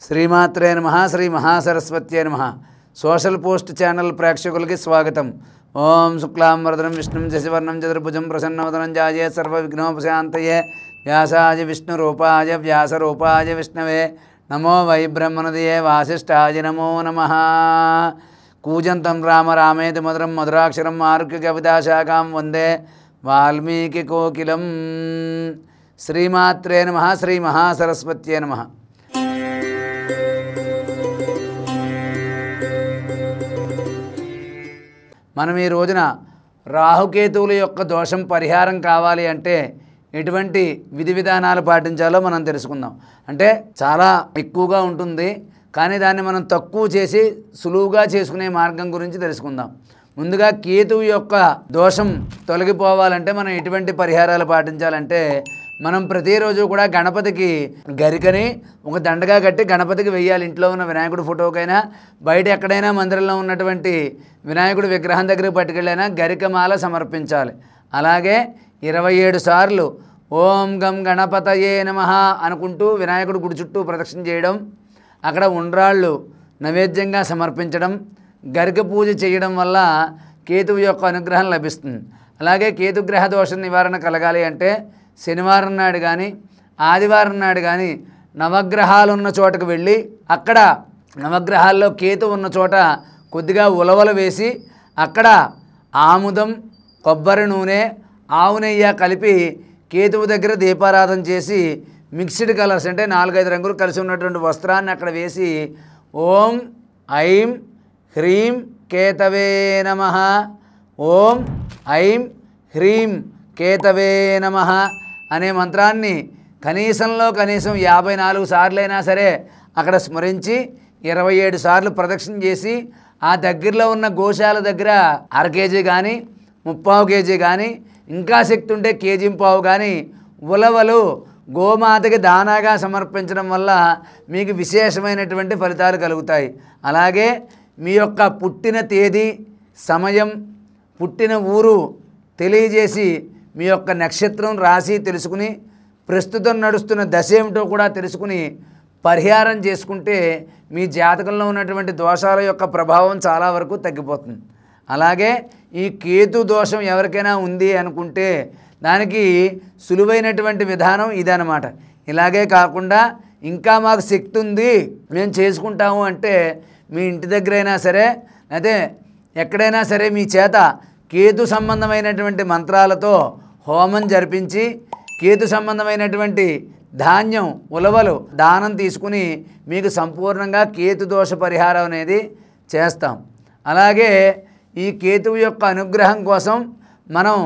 శ్రీమాత్రే నమః శ్రీ మహాసరస్వత్యై నమః సోషల్ పోస్ట్ ఛానల్ ప్రేక్షకులకి స్వాగతం. ఓం శుక్లాంబరధరం విష్ణుం శశివర్ణం చతుర్భుజం ప్రసన్నవదనం ధ్యాయేత్ సర్వవిఘ్నోపశాంతయే వ్యాసాయ విష్ణురూపాయ వ్యాసరూపాయ విష్ణవే నమో వై బ్రహ్మణదయే వాసిష్ఠాయ నమో నమః. కూజంతం రామ రామేతి మధురం మధురాక్షరం ఆరుగ్య కవితాశాఖాం వందే వాల్మీకి కోకిలం. శ్రీమాత్రే నమః శ్రీ మహాసరస్వత్యై నమః. మనం ఈ రోజున రాహుకేతువుల యొక్క దోషం పరిహారం కావాలి అంటే ఎటువంటి విధి విధానాలు పాటించాలో మనం తెలుసుకుందాం. అంటే చాలా ఎక్కువగా ఉంటుంది, కానీ దాన్ని మనం తక్కువ చేసి సులువుగా చేసుకునే మార్గం గురించి తెలుసుకుందాం. ముందుగా కేతువు యొక్క దోషం తొలగిపోవాలంటే మనం ఎటువంటి పరిహారాలు పాటించాలంటే, మనం ప్రతిరోజు కూడా గణపతికి గరికని ఒక దండగా కట్టి గణపతికి వెయ్యాలి. ఇంట్లో ఉన్న వినాయకుడి ఫోటోకైనా బయట ఎక్కడైనా మందిరంలో ఉన్నటువంటి వినాయకుడి విగ్రహం దగ్గరికి పట్టుకెళ్ళైనా గరికమాల సమర్పించాలి. అలాగే 27 సార్లు ఓం గం గణపతయే నమః అనుకుంటూ వినాయకుడి గుడి చుట్టూ ప్రదక్షిణ చేయడం, అక్కడ ఉండ్రాళ్ళు నైవేద్యంగా సమర్పించడం, గరిక పూజ చేయడం వల్ల కేతువు యొక్క అనుగ్రహం లభిస్తుంది. అలాగే కేతుగ్రహ దోష నివారణ కలగాలి అంటే శనివారం నాడు కానీ ఆదివారం నాడు కానీ నవగ్రహాలు ఉన్న చోటకు వెళ్ళి అక్కడ నవగ్రహాల్లో కేతు ఉన్న చోట కొద్దిగా ఉలవలు వేసి అక్కడ ఆముదం, కొబ్బరి నూనె, ఆవు నెయ్యి కలిపి కేతువు దగ్గర దీపారాధన చేసి మిక్స్డ్ కలర్స్ అంటే 4-5 రంగులు కలిసి ఉన్నటువంటి వస్త్రాన్ని అక్కడ వేసి ఓం ఐం హ్రీం కేతవే నమః, ఓం ఐం హ్రీం కేతవే నమః అనే మంత్రాన్ని కనీసం 54 సార్లైనా సరే అక్కడ స్మరించి 27 సార్లు ప్రదక్షిణ చేసి ఆ దగ్గరలో ఉన్న గోశాల దగ్గర 1/2 కేజీ కానీ 3/4 కేజీ కానీ ఇంకా శక్తి ఉంటే 1.5 కేజీ కానీ ఉలవలు గోమాతకి దానాగా సమర్పించడం వల్ల మీకు విశేషమైనటువంటి ఫలితాలు కలుగుతాయి. అలాగే మీ యొక్క పుట్టిన తేదీ, సమయం, పుట్టిన ఊరు తెలియజేసి మీ యొక్క నక్షత్రం, రాశి తెలుసుకుని ప్రస్తుతం నడుస్తున్న దశ ఏమిటో కూడా తెలుసుకుని పరిహారం చేసుకుంటే మీ జాతకంలో ఉన్నటువంటి దోషాల యొక్క ప్రభావం చాలా వరకు తగ్గిపోతుంది. అలాగే ఈ కేతు దోషం ఎవరికైనా ఉంది అనుకుంటే దానికి సులువైనటువంటి విధానం ఇదన్నమాట. ఇలాగే కాకుండా ఇంకా మాకు శక్తి ఉంది మేము చేసుకుంటాము అంటే మీ ఇంటి దగ్గరైనా సరే అదే ఎక్కడైనా సరే మీ చేత కేతు సంబంధమైనటువంటి మంత్రాలతో హోమం జరిపించి కేతు సంబంధమైనటువంటి ధాన్యం, ఉలవలు దానం తీసుకుని మీకు సంపూర్ణంగా కేతు దోష పరిహారం అనేది చేస్తాం. అలాగే ఈ కేతువు యొక్క అనుగ్రహం కోసం మనం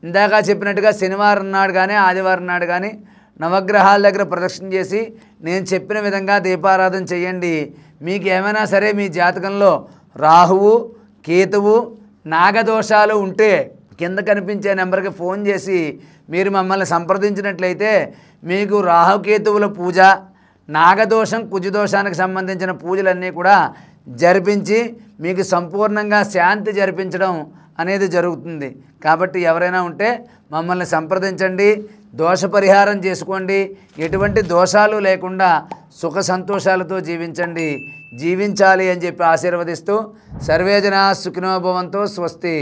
ఇందాక చెప్పినట్టుగా శనివారం నాడు కానీ ఆదివారం నాడు కానీ నవగ్రహాల దగ్గర ప్రదక్షిణ చేసి నేను చెప్పిన విధంగా దీపారాధన చేయండి. మీకు ఏమైనా సరే మీ జాతకంలో రాహువు, కేతువు, నాగదోషాలు ఉంటే కింద కనిపించే నెంబర్కి ఫోన్ చేసి మీరు మమ్మల్ని సంప్రదించినట్లయితే మీకు రాహుకేతువుల పూజ, నాగదోషం, కుజదోషానికి సంబంధించిన పూజలన్నీ కూడా జరిపించి మీకు సంపూర్ణంగా శాంతి జరిపించడం అనేది జరుగుతుంది. కాబట్టి ఎవరైనా ఉంటే మమ్మల్ని సంప్రదించండి, దోష పరిహారం చేసుకోండి. ఎటువంటి దోషాలు లేకుండా సుఖ సంతోషాలతో జీవించాలి అని చెప్పి ఆశీర్వదిస్తూ సర్వే జనా సుఖినో భవంతు. స్వస్తి.